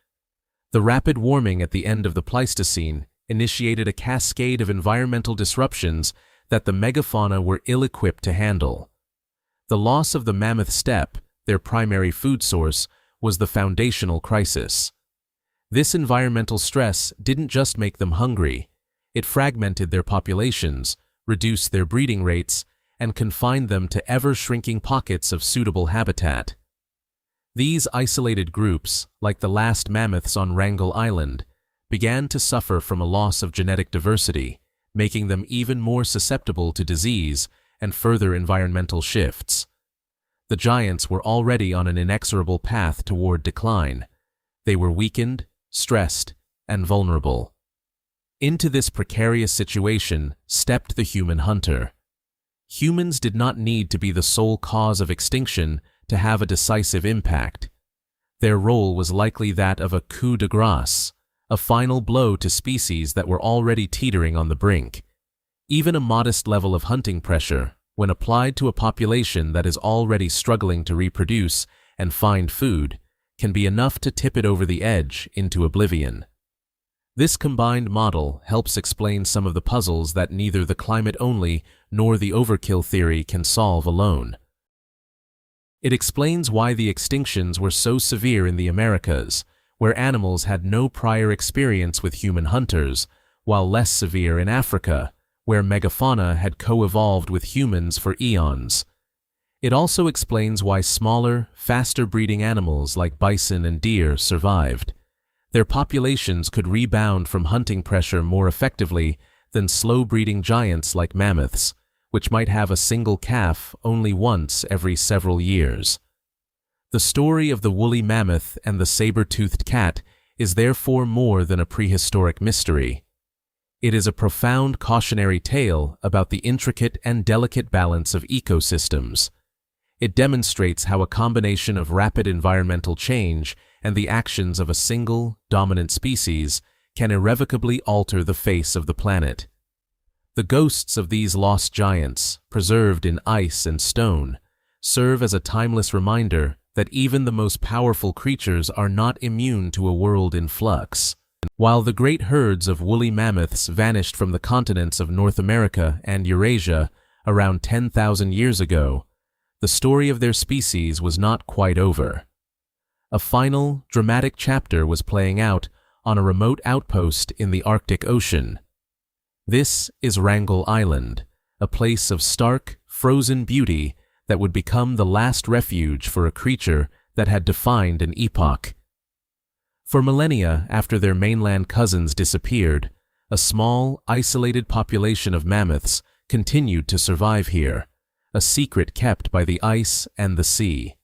The rapid warming at the end of the Pleistocene initiated a cascade of environmental disruptions that the megafauna were ill-equipped to handle. The loss of the mammoth steppe, their primary food source, was the foundational crisis. This environmental stress didn't just make them hungry, it fragmented their populations, reduced their breeding rates, and confined them to ever-shrinking pockets of suitable habitat. These isolated groups, like the last mammoths on Wrangel Island, began to suffer from a loss of genetic diversity, making them even more susceptible to disease and further environmental shifts. The giants were already on an inexorable path toward decline. They were weakened, stressed, and vulnerable. Into this precarious situation stepped the human hunter. Humans did not need to be the sole cause of extinction to have a decisive impact. Their role was likely that of a coup de grace, a final blow to species that were already teetering on the brink. Even a modest level of hunting pressure, when applied to a population that is already struggling to reproduce and find food, can be enough to tip it over the edge into oblivion. This combined model helps explain some of the puzzles that neither the climate-only nor the overkill theory can solve alone. It explains why the extinctions were so severe in the Americas, where animals had no prior experience with human hunters, while less severe in Africa, where megafauna had co-evolved with humans for eons. It also explains why smaller, faster-breeding animals like bison and deer survived. Their populations could rebound from hunting pressure more effectively than slow-breeding giants like mammoths, which might have a single calf only once every several years. The story of the woolly mammoth and the saber-toothed cat is therefore more than a prehistoric mystery. It is a profound cautionary tale about the intricate and delicate balance of ecosystems. It demonstrates how a combination of rapid environmental change and the actions of a single, dominant species can irrevocably alter the face of the planet. The ghosts of these lost giants, preserved in ice and stone, serve as a timeless reminder that even the most powerful creatures are not immune to a world in flux. While the great herds of woolly mammoths vanished from the continents of North America and Eurasia around 10,000 years ago, the story of their species was not quite over. A final, dramatic chapter was playing out on a remote outpost in the Arctic Ocean. This is Wrangel Island, a place of stark, frozen beauty that would become the last refuge for a creature that had defined an epoch. For millennia after their mainland cousins disappeared, a small, isolated population of mammoths continued to survive here, a secret kept by the ice and the sea.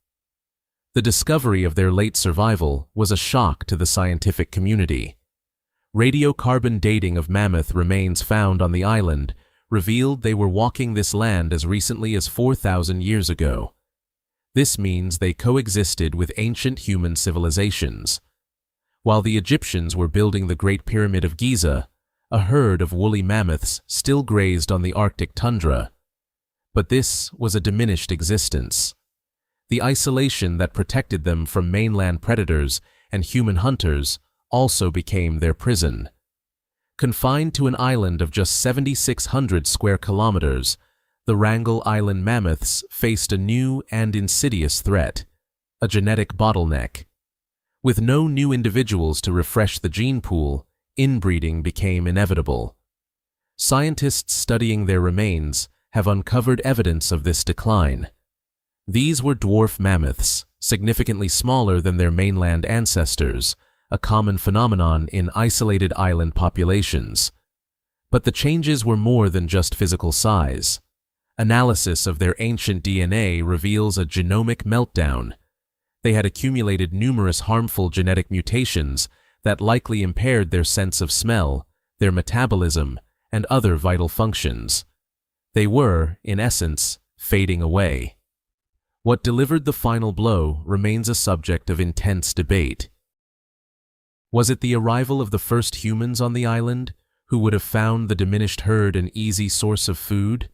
The discovery of their late survival was a shock to the scientific community. Radiocarbon dating of mammoth remains found on the island revealed they were walking this land as recently as 4,000 years ago. This means they coexisted with ancient human civilizations. While the Egyptians were building the Great Pyramid of Giza, a herd of woolly mammoths still grazed on the Arctic tundra. But this was a diminished existence. The isolation that protected them from mainland predators and human hunters also became their prison. Confined to an island of just 7,600 square kilometers, the Wrangel Island mammoths faced a new and insidious threat, a genetic bottleneck. With no new individuals to refresh the gene pool, inbreeding became inevitable. Scientists studying their remains have uncovered evidence of this decline. These were dwarf mammoths, significantly smaller than their mainland ancestors, a common phenomenon in isolated island populations. But the changes were more than just physical size. Analysis of their ancient DNA reveals a genomic meltdown. They had accumulated numerous harmful genetic mutations that likely impaired their sense of smell, their metabolism, and other vital functions. They were, in essence, fading away. What delivered the final blow remains a subject of intense debate. Was it the arrival of the first humans on the island, who would have found the diminished herd an easy source of food?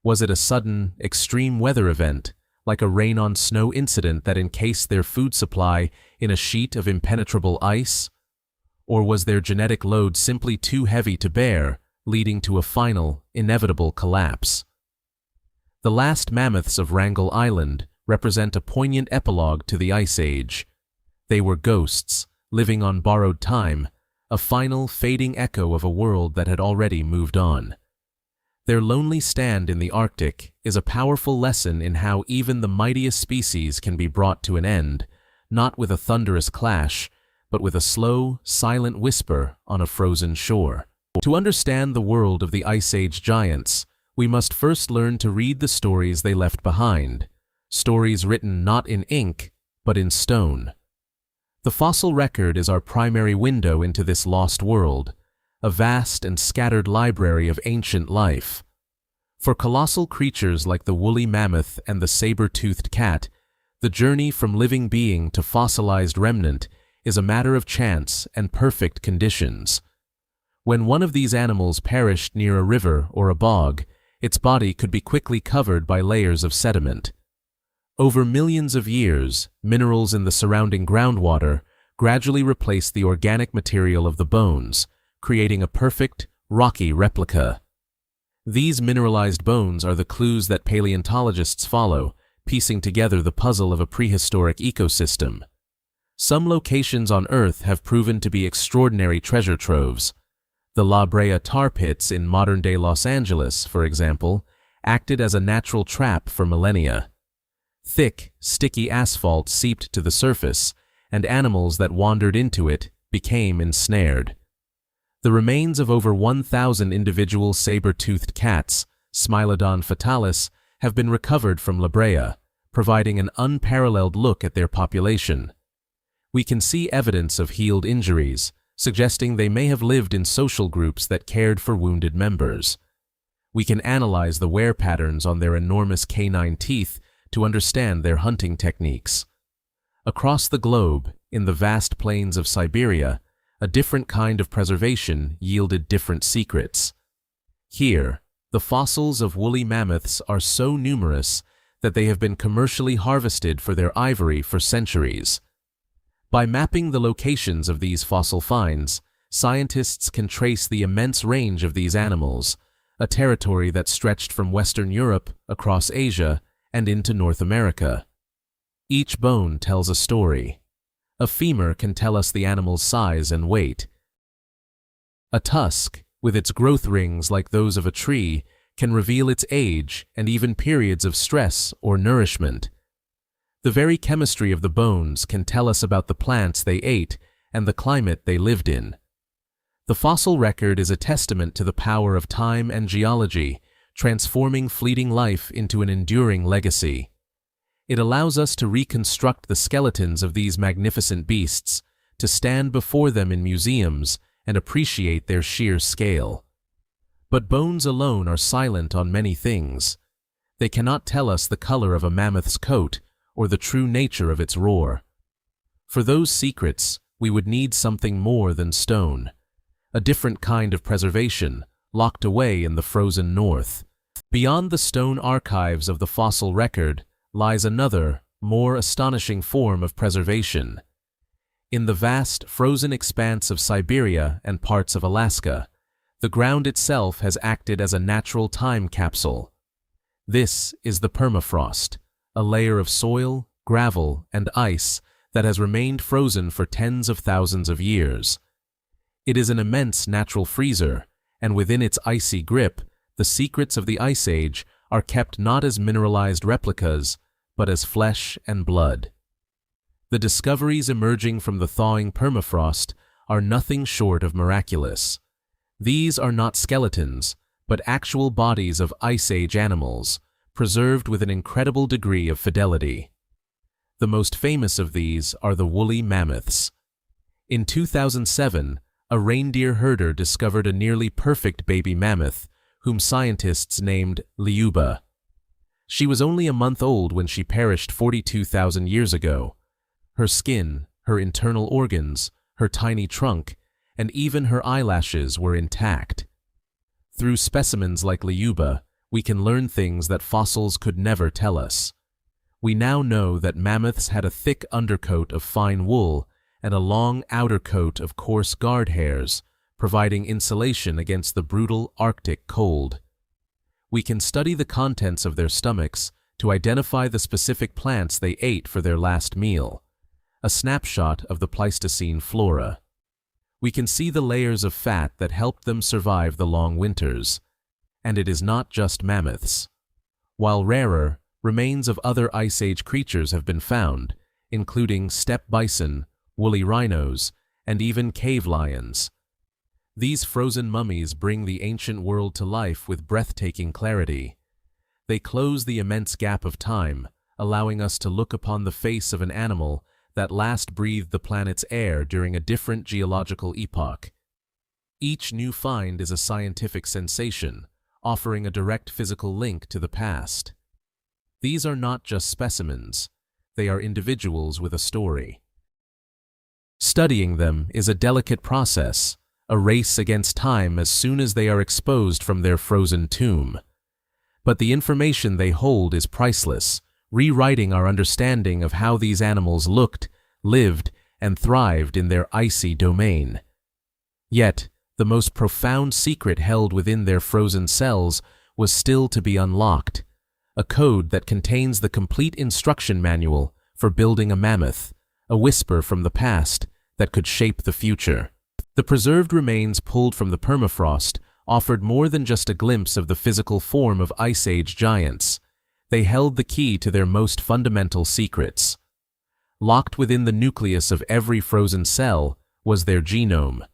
Was it a sudden, extreme weather event, like a rain-on-snow incident that encased their food supply in a sheet of impenetrable ice? Or was their genetic load simply too heavy to bear, leading to a final, inevitable collapse? The last mammoths of Wrangel Island represent a poignant epilogue to the Ice Age. They were ghosts, living on borrowed time, a final, fading echo of a world that had already moved on. Their lonely stand in the Arctic is a powerful lesson in how even the mightiest species can be brought to an end, not with a thunderous clash, but with a slow, silent whisper on a frozen shore. To understand the world of the Ice Age giants, we must first learn to read the stories they left behind, stories written not in ink, but in stone. The fossil record is our primary window into this lost world, a vast and scattered library of ancient life. For colossal creatures like the woolly mammoth and the saber-toothed cat, the journey from living being to fossilized remnant is a matter of chance and perfect conditions. When one of these animals perished near a river or a bog, its body could be quickly covered by layers of sediment. Over millions of years, minerals in the surrounding groundwater gradually replaced the organic material of the bones, creating a perfect, rocky replica. These mineralized bones are the clues that paleontologists follow, piecing together the puzzle of a prehistoric ecosystem. Some locations on Earth have proven to be extraordinary treasure troves. The La Brea tar pits in modern-day Los Angeles, for example, acted as a natural trap for millennia. Thick, sticky asphalt seeped to the surface, and animals that wandered into it became ensnared. The remains of over 1,000 individual saber-toothed cats, Smilodon fatalis, have been recovered from La Brea, providing an unparalleled look at their population. We can see evidence of healed injuries, suggesting they may have lived in social groups that cared for wounded members. We can analyze the wear patterns on their enormous canine teeth to understand their hunting techniques. Across the globe, in the vast plains of Siberia, a different kind of preservation yielded different secrets. Here, the fossils of woolly mammoths are so numerous that they have been commercially harvested for their ivory for centuries. By mapping the locations of these fossil finds, scientists can trace the immense range of these animals, a territory that stretched from Western Europe across Asia and into North America. Each bone tells a story. A femur can tell us the animal's size and weight. A tusk, with its growth rings like those of a tree, can reveal its age and even periods of stress or nourishment. The very chemistry of the bones can tell us about the plants they ate and the climate they lived in. The fossil record is a testament to the power of time and geology, transforming fleeting life into an enduring legacy. It allows us to reconstruct the skeletons of these magnificent beasts, to stand before them in museums and appreciate their sheer scale. But bones alone are silent on many things. They cannot tell us the color of a mammoth's coat or the true nature of its roar. For those secrets, we would need something more than stone, a different kind of preservation, locked away in the frozen north. Beyond the stone archives of the fossil record lies another, more astonishing form of preservation. In the vast, frozen expanse of Siberia and parts of Alaska, the ground itself has acted as a natural time capsule. This is the permafrost, a layer of soil, gravel, and ice that has remained frozen for tens of thousands of years. It is an immense natural freezer, and within its icy grip, the secrets of the Ice Age are kept not as mineralized replicas, but as flesh and blood. The discoveries emerging from the thawing permafrost are nothing short of miraculous. These are not skeletons, but actual bodies of Ice Age animals, preserved with an incredible degree of fidelity. The most famous of these are the woolly mammoths. In 2007, a reindeer herder discovered a nearly perfect baby mammoth, whom scientists named Liuba. She was only a month old when she perished 42,000 years ago. Her skin, her internal organs, her tiny trunk, and even her eyelashes were intact. Through specimens like Liuba, we can learn things that fossils could never tell us. We now know that mammoths had a thick undercoat of fine wool and a long outer coat of coarse guard hairs, providing insulation against the brutal Arctic cold. We can study the contents of their stomachs to identify the specific plants they ate for their last meal, a snapshot of the Pleistocene flora. We can see the layers of fat that helped them survive the long winters. And it is not just mammoths. While rarer, remains of other Ice Age creatures have been found, including steppe bison, woolly rhinos, and even cave lions. These frozen mummies bring the ancient world to life with breathtaking clarity. They close the immense gap of time, allowing us to look upon the face of an animal that last breathed the planet's air during a different geological epoch. Each new find is a scientific sensation, offering a direct physical link to the past. These are not just specimens, they are individuals with a story. Studying them is a delicate process, a race against time as soon as they are exposed from their frozen tomb. But the information they hold is priceless, rewriting our understanding of how these animals looked, lived, and thrived in their icy domain. Yet, the most profound secret held within their frozen cells was still to be unlocked, a code that contains the complete instruction manual for building a mammoth, a whisper from the past that could shape the future. The preserved remains pulled from the permafrost offered more than just a glimpse of the physical form of Ice Age giants. They held the key to their most fundamental secrets. Locked within the nucleus of every frozen cell was their genome,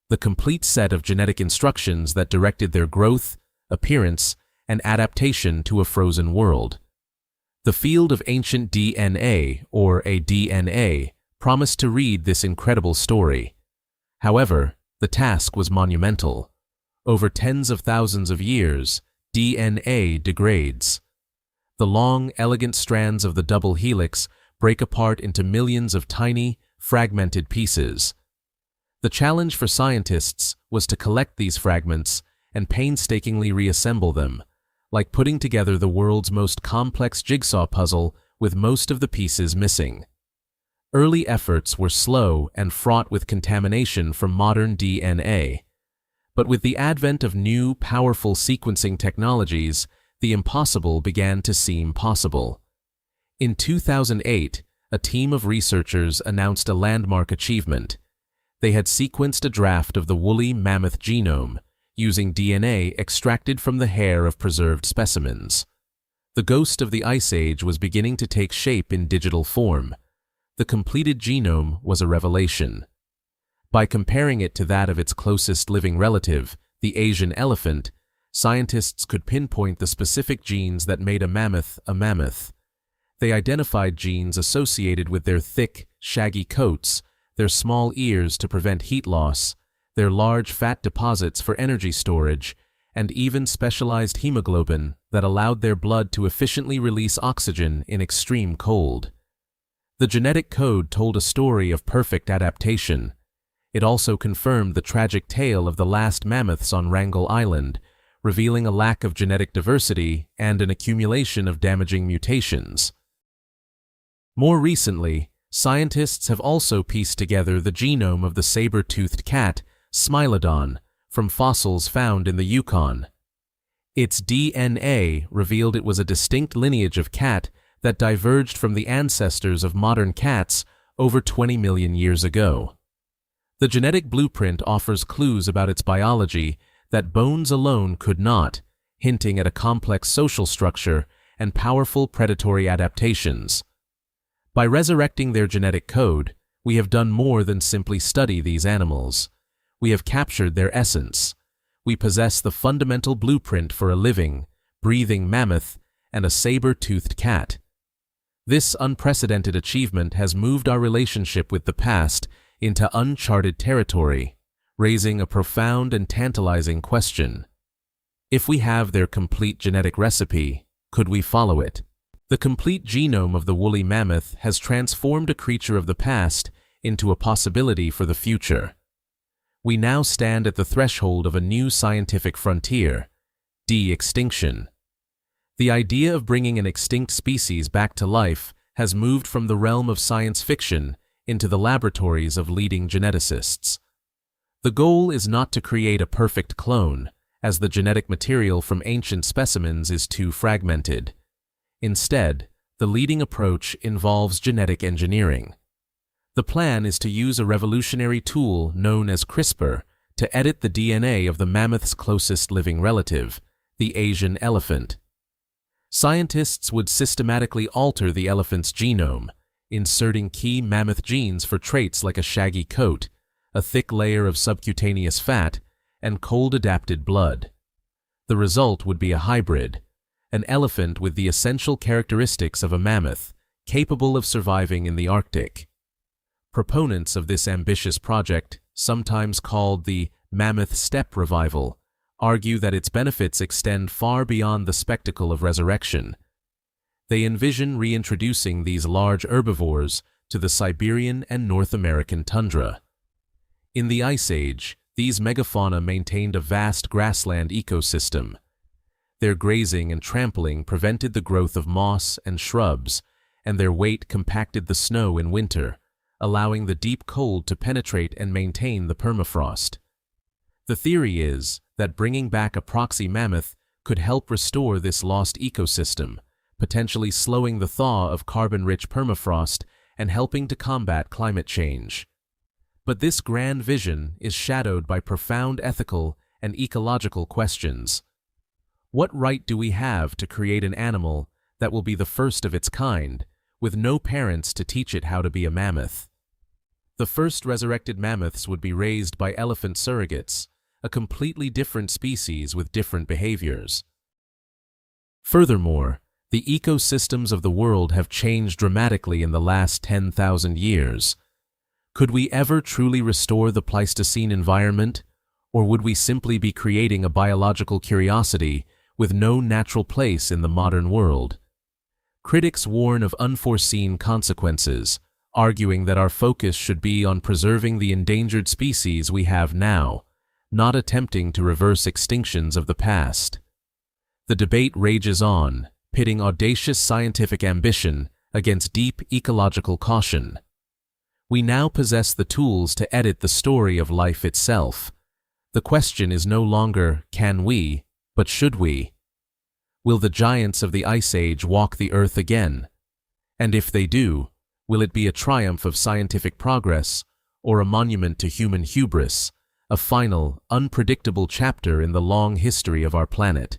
the complete set of genetic instructions that directed their growth, appearance, and adaptation to a frozen world. The field of ancient DNA, or a DNA, promised to read this incredible story. However, the task was monumental. Over tens of thousands of years, DNA degrades. The long, elegant strands of the double helix break apart into millions of tiny, fragmented pieces. The challenge for scientists was to collect these fragments and painstakingly reassemble them, like putting together the world's most complex jigsaw puzzle with most of the pieces missing. Early efforts were slow and fraught with contamination from modern DNA. But with the advent of new, powerful sequencing technologies, the impossible began to seem possible. In 2008, a team of researchers announced a landmark achievement. They had sequenced a draft of the woolly mammoth genome, using DNA extracted from the hair of preserved specimens. The ghost of the Ice Age was beginning to take shape in digital form. The completed genome was a revelation. By comparing it to that of its closest living relative, the Asian elephant, scientists could pinpoint the specific genes that made a mammoth a mammoth. They identified genes associated with their thick, shaggy coats, their small ears to prevent heat loss, their large fat deposits for energy storage, and even specialized hemoglobin that allowed their blood to efficiently release oxygen in extreme cold. The genetic code told a story of perfect adaptation. It also confirmed the tragic tale of the last mammoths on Wrangel Island, revealing a lack of genetic diversity and an accumulation of damaging mutations. More recently, scientists have also pieced together the genome of the saber-toothed cat, Smilodon, from fossils found in the Yukon. Its DNA revealed it was a distinct lineage of cat that diverged from the ancestors of modern cats over 20 million years ago. The genetic blueprint offers clues about its biology that bones alone could not, hinting at a complex social structure and powerful predatory adaptations. By resurrecting their genetic code, we have done more than simply study these animals. We have captured their essence. We possess the fundamental blueprint for a living, breathing mammoth and a saber-toothed cat. This unprecedented achievement has moved our relationship with the past into uncharted territory, raising a profound and tantalizing question. If we have their complete genetic recipe, Could we follow it? The complete genome of the woolly mammoth has transformed a creature of the past into a possibility for the future. We now stand at the threshold of a new scientific frontier, de-extinction. The idea of bringing an extinct species back to life has moved from the realm of science fiction into the laboratories of leading geneticists. The goal is not to create a perfect clone, as the genetic material from ancient specimens is too fragmented. Instead, the leading approach involves genetic engineering. The plan is to use a revolutionary tool known as CRISPR to edit the DNA of the mammoth's closest living relative, the Asian elephant. Scientists would systematically alter the elephant's genome, inserting key mammoth genes for traits like a shaggy coat, a thick layer of subcutaneous fat, and cold-adapted blood. The result would be a hybrid, an elephant with the essential characteristics of a mammoth, capable of surviving in the Arctic. Proponents of this ambitious project, sometimes called the Mammoth Steppe Revival, argue that its benefits extend far beyond the spectacle of resurrection. They envision reintroducing these large herbivores to the Siberian and North American tundra. In the Ice Age, these megafauna maintained a vast grassland ecosystem. Their grazing and trampling prevented the growth of moss and shrubs, and their weight compacted the snow in winter, allowing the deep cold to penetrate and maintain the permafrost. The theory is that bringing back a proxy mammoth could help restore this lost ecosystem, potentially slowing the thaw of carbon-rich permafrost and helping to combat climate change. But this grand vision is shadowed by profound ethical and ecological questions. What right do we have to create an animal that will be the first of its kind, with no parents to teach it how to be a mammoth? The first resurrected mammoths would be raised by elephant surrogates, a completely different species with different behaviors. Furthermore, the ecosystems of the world have changed dramatically in the last 10,000 years. Could we ever truly restore the Pleistocene environment, or would we simply be creating a biological curiosity with no natural place in the modern world? Critics warn of unforeseen consequences, arguing that our focus should be on preserving the endangered species we have now, not attempting to reverse extinctions of the past. The debate rages on, pitting audacious scientific ambition against deep ecological caution. We now possess the tools to edit the story of life itself. The question is no longer, can we, but should we? Will the giants of the Ice Age walk the earth again? And if they do, will it be a triumph of scientific progress or a monument to human hubris, a final, unpredictable chapter in the long history of our planet?